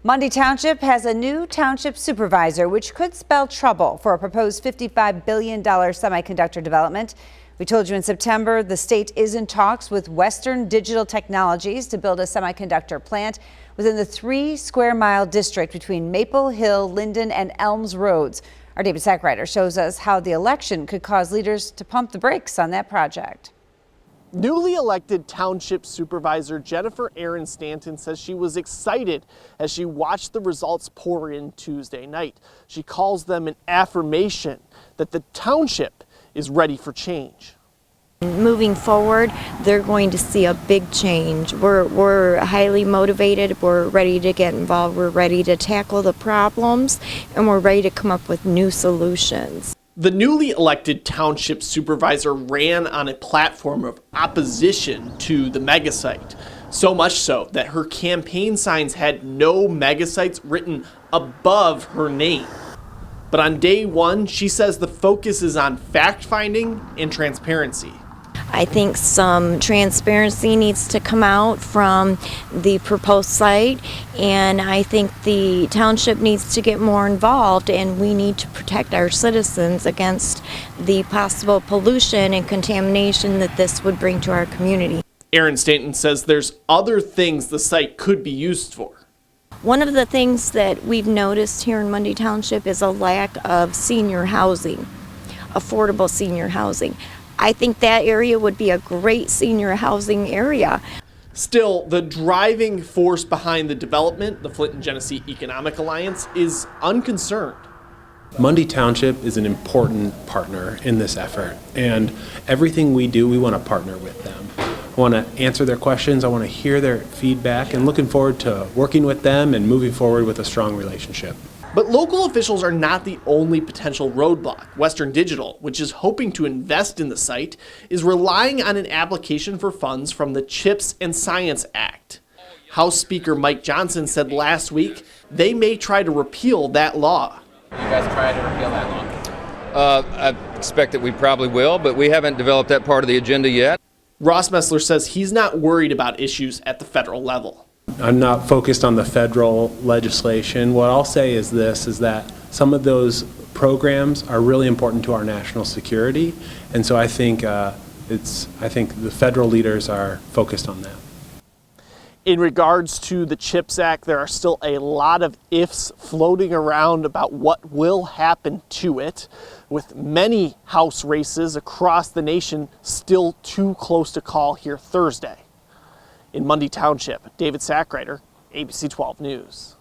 Mundy Township has a new township supervisor, which could spell trouble for a proposed $55 billion semiconductor development. We told you in September the state is in talks with Western Digital Technologies to build a semiconductor plant within the 3-square-mile district between Maple Hill, Linden, and Elms Roads. Our David Sackrider shows us how the election could cause leaders to pump the brakes on that project. Newly elected Township Supervisor Jennifer Arrand Stainton says she was excited as she watched the results pour in Tuesday night. She calls them an affirmation that the township is ready for change. Moving forward, they're going to see a big change. We're highly motivated, we're ready to get involved, we're ready to tackle the problems, and we're ready to come up with new solutions. The newly elected township supervisor ran on a platform of opposition to the megasite, so much so that her campaign signs had no megasites written above her name. But on day one, she says the focus is on fact-finding and transparency. I think some transparency needs to come out from the proposed site, and I think the township needs to get more involved, and we need to protect our citizens against the possible pollution and contamination that this would bring to our community. Arrand Stainton says there's other things the site could be used for. One of the things that we've noticed here in Mundy Township is a lack of senior housing, affordable senior housing. I think that area would be a great senior housing area. Still, the driving force behind the development, the Flint and Genesee Economic Alliance, is unconcerned. Mundy Township is an important partner in this effort, and everything we do, we want to partner with them. I want to answer their questions, I want to hear their feedback, and looking forward to working with them and moving forward with a strong relationship. But local officials are not the only potential roadblock. Western Digital, which is hoping to invest in the site, is relying on an application for funds from the CHIPS and Science Act. House Speaker Mike Johnson said last week they may try to repeal that law. You guys try to repeal that law? I expect that we probably will, but we haven't developed that part of the agenda yet. Ross Messler says he's not worried about issues at the federal level. I'm not focused on the federal legislation. What I'll say is this, is that some of those programs are really important to our national security, and so I think the federal leaders are focused on that. In regards to the CHIPS Act, there are still a lot of ifs floating around about what will happen to it, with many House races across the nation still too close to call here Thursday. In Mundy Township, David Sackrider, ABC 12 News.